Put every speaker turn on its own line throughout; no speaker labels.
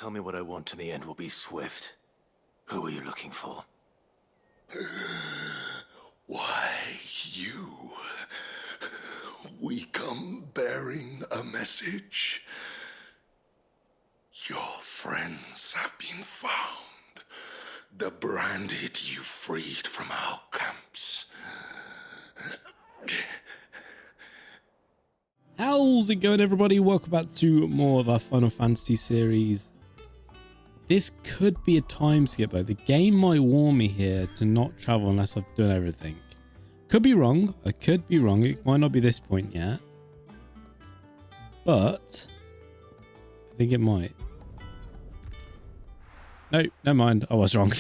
tell me what I want and the end will be swift. Who are you looking for?
Why, you. We come bearing a message. Your friends have been found. The branded you freed from our camps.
How's it going, everybody? Welcome back to more of our Final Fantasy series. This could be a time skip though. The game might warn me here to not travel unless I've done everything. Could be wrong. I could be wrong. It might not be this point yet. But I think it might. No, never mind. I was wrong.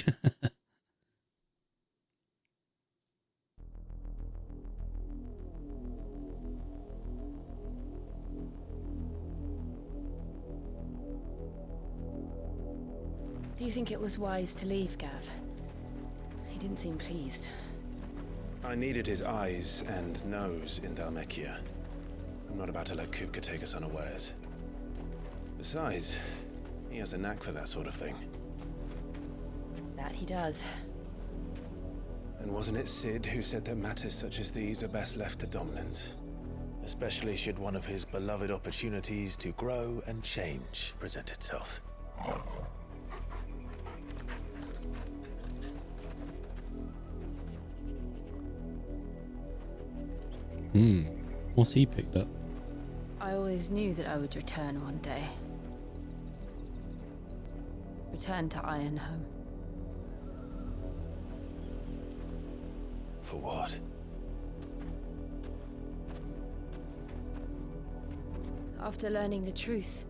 Do you think it was wise to leave, Gav? He didn't seem pleased.
I needed his eyes and nose in Dhalmekia. I'm not about to let Kupka take us unawares. Besides, he has a knack for that sort of thing.
That he does.
And wasn't it Sid who said that matters such as these are best left to dominance? Especially should one of his beloved opportunities to grow and change present itself.
What's he picked up?
I always knew that I would return one day. Return to Ironhome.
For what?
After learning the truth,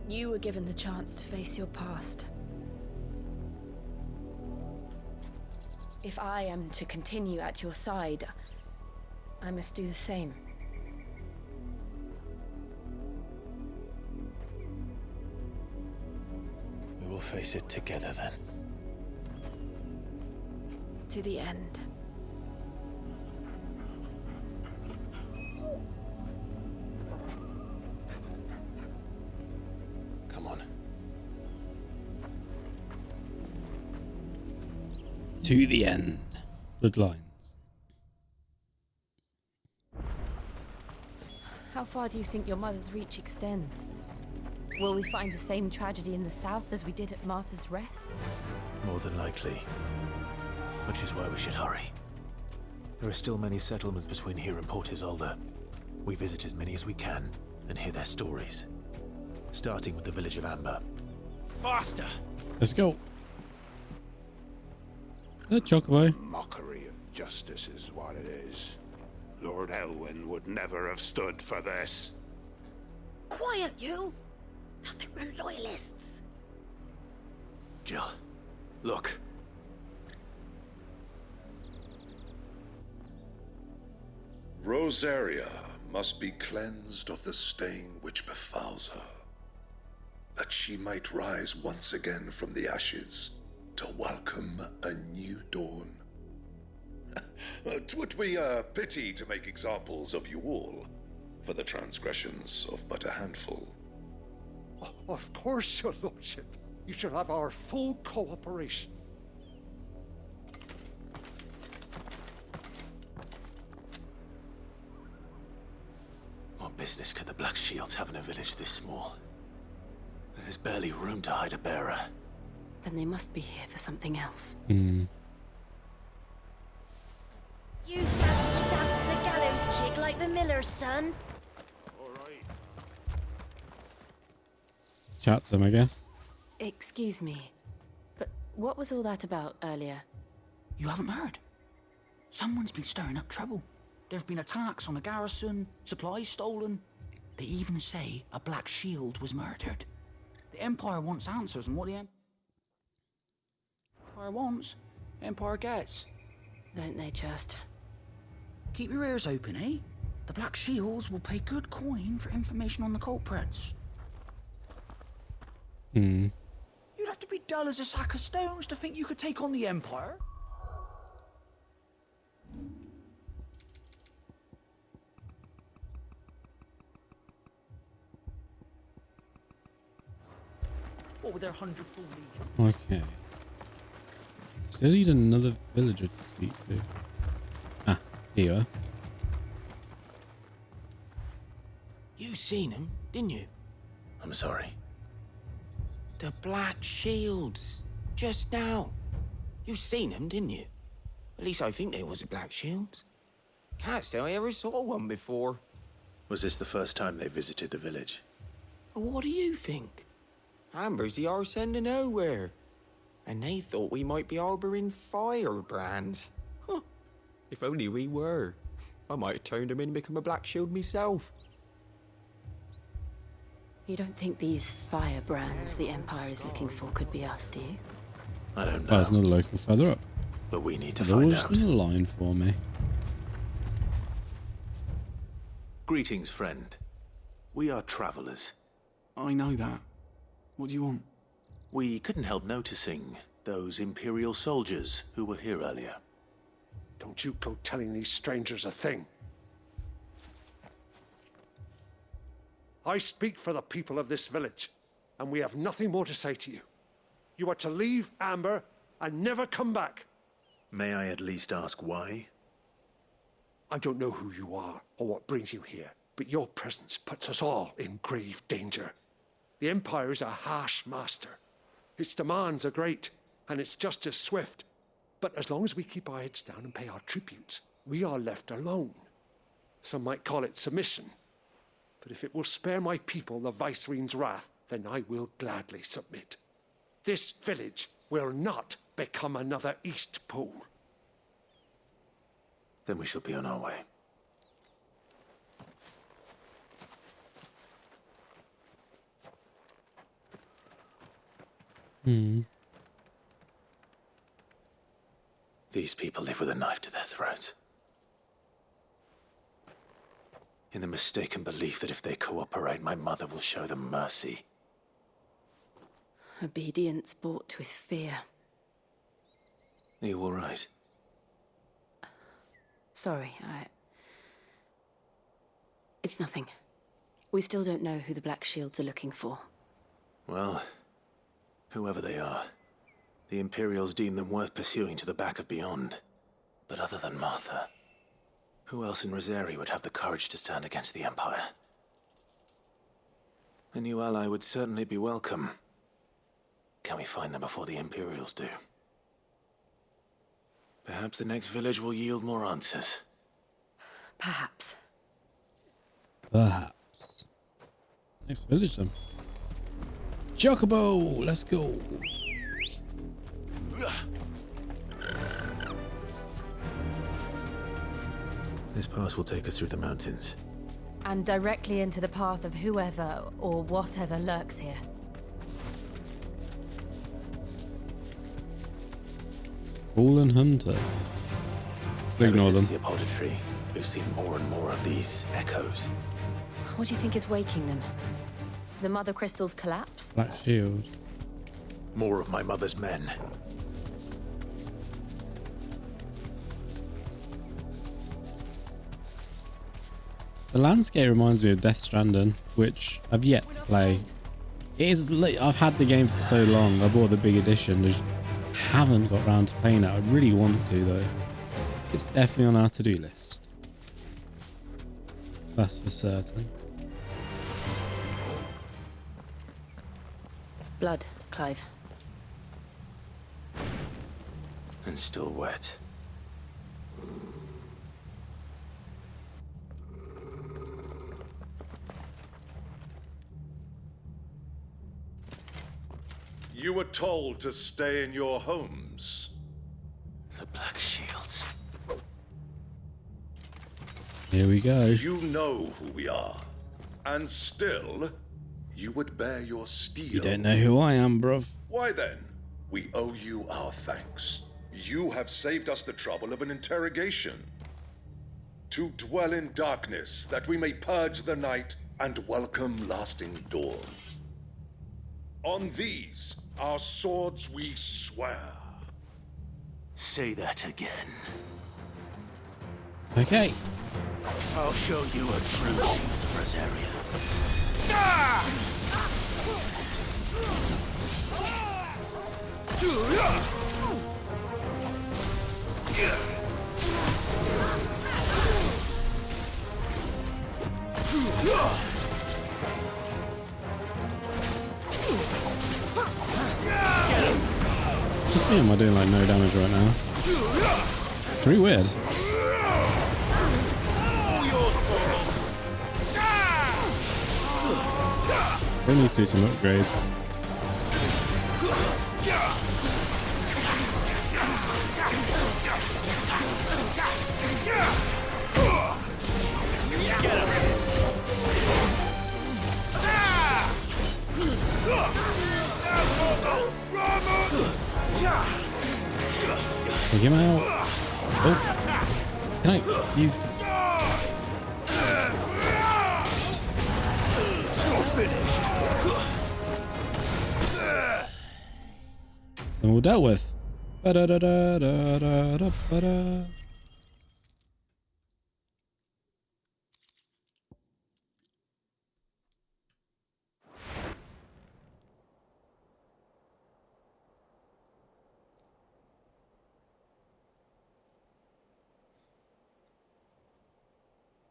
you were given the chance to face your past. If I am to continue at your side, I must do the same.
We will face it together then.
To the end.
Come on.
To the end. Good lines.
How far do you think your mother's reach extends? Will we find the same tragedy in the south as we did at Martha's Rest?
More than likely. Which is why we should hurry. There are still many settlements between here and Port Isolde. We visit as many as we can and hear their stories. Starting with the village of Amber. Faster!
Let's go. Chocobo.
Mockery of justice is what it is. Lord Elwyn would never have stood for this.
Quiet, you! Nothing, we're loyalists.
Jill, look.
Rosaria must be cleansed of the stain which befouls her, that she might rise once again from the ashes to welcome a new dawn. 'Twould be a pity to make examples of you all, for the transgressions of but a handful.
Of course, your lordship. You shall have our full cooperation.
What business could the Black Shields have in a village this small? There's barely room to hide a bearer.
Then they must be here for something else.
You fancy dancing a gallows jig like the miller's son?
Chat to him, I guess.
Excuse me, but what was all that about earlier?
You haven't heard? Someone's been stirring up trouble. There have been attacks on the garrison, supplies stolen. They even say a Black Shield was murdered. The Empire wants answers, and what the Empire wants, Empire gets.
Don't they just?
Keep your ears open, eh? The Black Shields will pay good coin for information on the culprits. You'd have to be dull as a sack of stones to think you could take on the Empire. What with their 100-full legion?
Okay. Still need another villager to speak to. Ah, here you are.
You seen him, didn't you?
I'm sorry.
The Black Shields. Just now. You seen them, didn't you? At least I think they was the Black Shields. Can't say I ever saw one before.
Was this the first time they visited the village?
What do you think? Amber's the arse end of nowhere. And they thought we might be harboring firebrands. Huh. If only we were. I might have turned them in and become a Black Shield myself.
You don't think these firebrands the Empire is looking for could be us, do you?
I don't know.
Oh, there's another local further up.
But we need to find out.
There's a line for me.
Greetings, friend. We are travelers.
I know that. What do you want?
We couldn't help noticing those Imperial soldiers who were here earlier.
Don't you go telling these strangers a thing. I speak for the people of this village, and we have nothing more to say to you. You are to leave Amber and never come back.
May I at least ask why?
I don't know who you are or what brings you here, but your presence puts us all in grave danger. The Empire is a harsh master. Its demands are great, and its justice swift. But as long as we keep our heads down and pay our tributes, we are left alone. Some might call it submission. But if it will spare my people the Viceroy's wrath, then I will gladly submit. This village will not become another East Pool.
Then we shall be on our way. These people live with a knife to their throats. In the mistaken belief that if they cooperate, my mother will show them mercy.
Obedience bought with fear.
Are you all right?
Sorry, It's nothing. We still don't know who the Black Shields are looking for.
Well, whoever they are, the Imperials deem them worth pursuing to the back of beyond. But other than Martha, who else in Rosari would have the courage to stand against the Empire? A new ally would certainly be welcome. Can we find them before the Imperials do? Perhaps the next village will yield more answers.
Perhaps.
Perhaps. Next village then. Chocobo, let's go.
This pass will take us through the mountains.
And directly into the path of whoever or whatever lurks here.
Fallen Hunter. Ignore them.
The apothecary, we've seen more and more of these echoes.
What do you think is waking them? The Mother Crystal's collapse?
Black Shield.
More of my mother's men.
The landscape reminds me of Death Stranding, which I've yet to play. It is I've had the game for so long. I bought the big edition, just haven't got around to playing it. I really want to though. It's definitely on our to-do list. That's for certain.
Blood, Clive.
And still wet.
You were told to stay in your homes.
The Black Shields.
Here we go.
You know who we are. And still, you would bear your steel.
You don't know who I am, bruv.
Why then, we owe you our thanks. You have saved us the trouble of an interrogation. To dwell in darkness, that we may purge the night and welcome lasting dawn. On these, our swords we swear.
Say that again.
Okay.
I'll show you a true shield of Rosaria.
Just me, am I doing like no damage right now? It's really weird. We need to do some upgrades. Get him out. Oh. Can I? You've. You're finished. So all dealt with. Ba-da-da-da-da-da-da-da-da.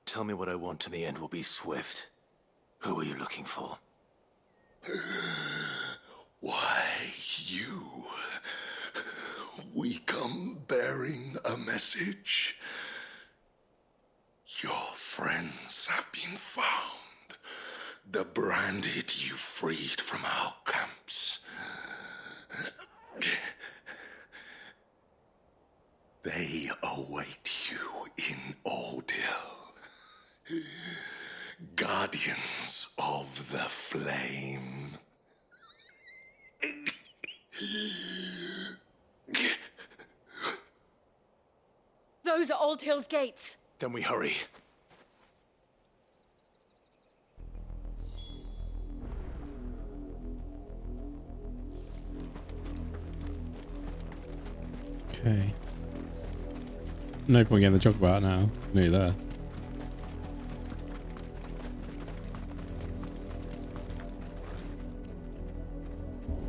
Tell me what I want and the end will be swift. Who are you looking for?
Why, you. We come bearing a message. Your friends have been found. The branded you freed from our camps. They await you in Ordeal. Guardians of the Flame.
Those are Old Hill's gates.
Then we hurry.
Okay. No point getting the chocolate out now. Nearly there.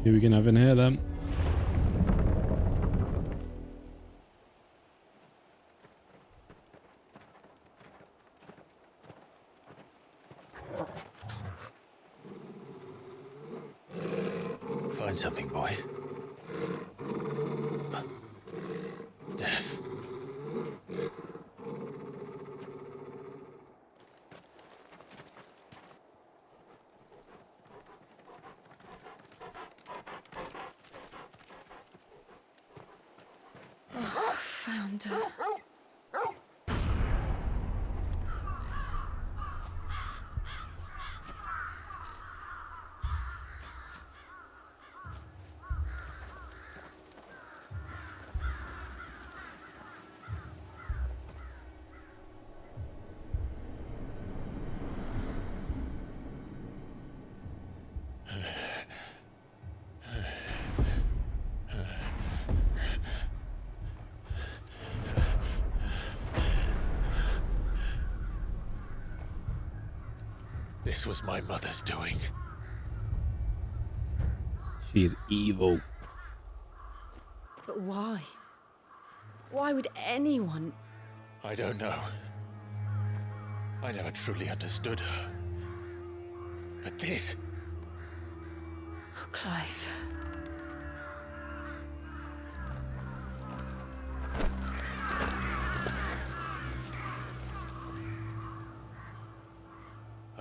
Who are we gonna have in here then?
Find something, boy. Death.
Found her.
This was my mother's doing.
She is evil.
But why? Why would anyone?
I don't know. I never truly understood her. But this...
Oh, Clive.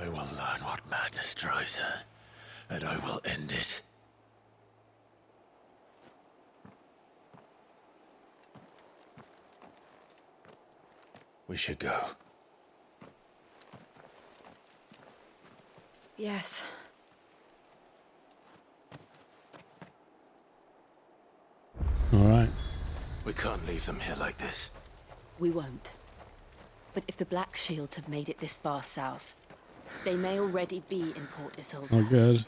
I will learn what madness drives her, and I will end it. We should go.
Yes.
All right.
We can't leave them here like this.
We won't. But if the Black Shields have made it this far south, they may already be in Port Isolde.
Oh, good.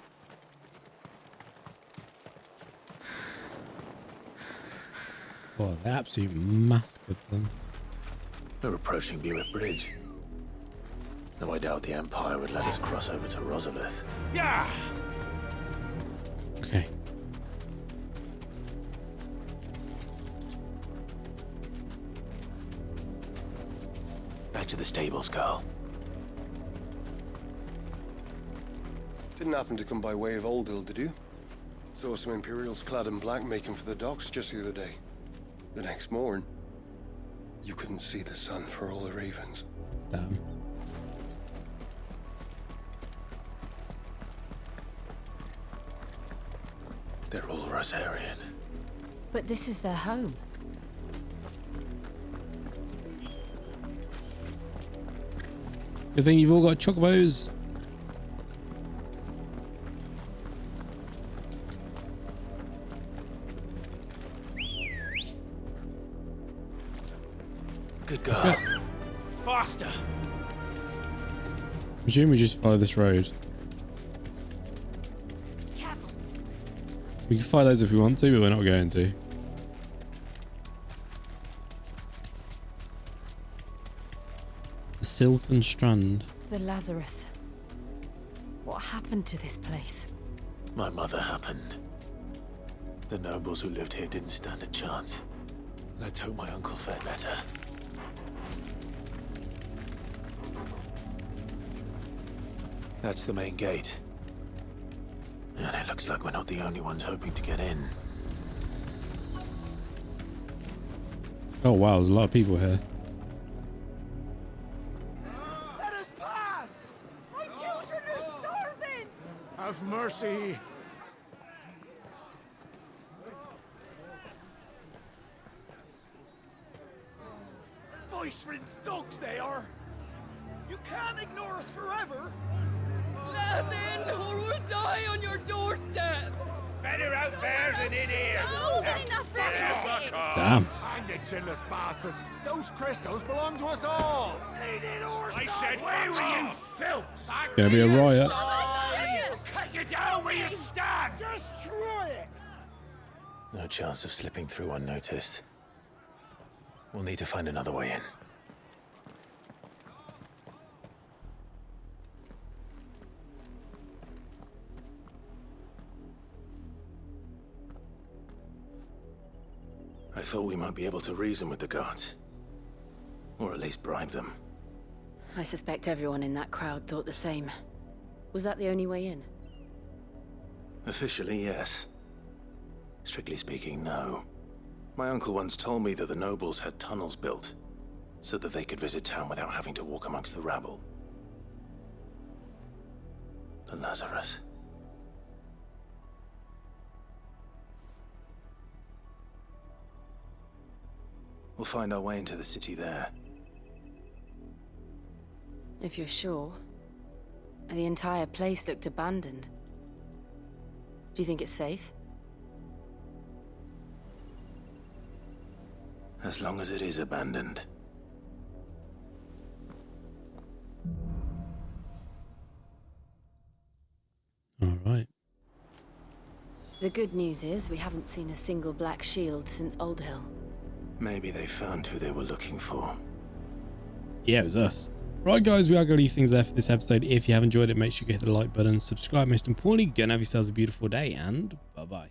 Oh, they absolutely massacred them.
We're approaching Buick Bridge. Though I doubt the Empire would let us cross over to Rosalith.
Yeah!
Okay.
to the stables, Carl.
Didn't happen to come by way of Old Hill, did you? Saw some Imperials clad in black making for the docks just the other day. The next morn, you couldn't see the sun for all the ravens.
Damn.
They're all Rosarian.
But this is their home.
Good thing you've all got chocobos.
Good
Let's
God.
go.
Faster!
I presume we just follow this road.
Careful.
We can follow those if we want to, but we're not going to. The Silken Strand.
The Lazarus. What happened to this place?
My mother happened. The nobles who lived here didn't stand a chance. Let's hope my uncle fared better. That's the main gate. And it looks like we're not the only ones hoping to get in.
Oh wow, there's a lot of people here.
Let us pass!
My children are starving!
Have mercy! Voice-rinse dogs they are! You can't ignore us forever!
Let us in, or we'll die on your doorstep.
Better out there than in here!
Oh, get enough breakfast!
Damn.
Hang the chinless bastards! Those crystals belong to us all! Bleeding horse! I said, where were you, filth?
Gonna be a riot.
Cut you down where you stand! Destroy it!
No chance of slipping through unnoticed. We'll need to find another way in. I thought we might be able to reason with the guards. Or at least bribe them.
I suspect everyone in that crowd thought the same. Was that the only way in?
Officially, yes. Strictly speaking, no. My uncle once told me that the nobles had tunnels built, so that they could visit town without having to walk amongst the rabble. The Lazarus. We'll find our way into the city there.
If you're sure. The entire place looked abandoned. Do you think it's safe?
As long as it is abandoned.
All right.
The good news is we haven't seen a single black shield since Old Hill.
Maybe they found who they were looking for.
Yeah, it was us. Right, guys, we are going to leave things there for this episode. If you have enjoyed it, make sure you hit the like button, subscribe. Most importantly, go and have yourselves a beautiful day, and bye-bye.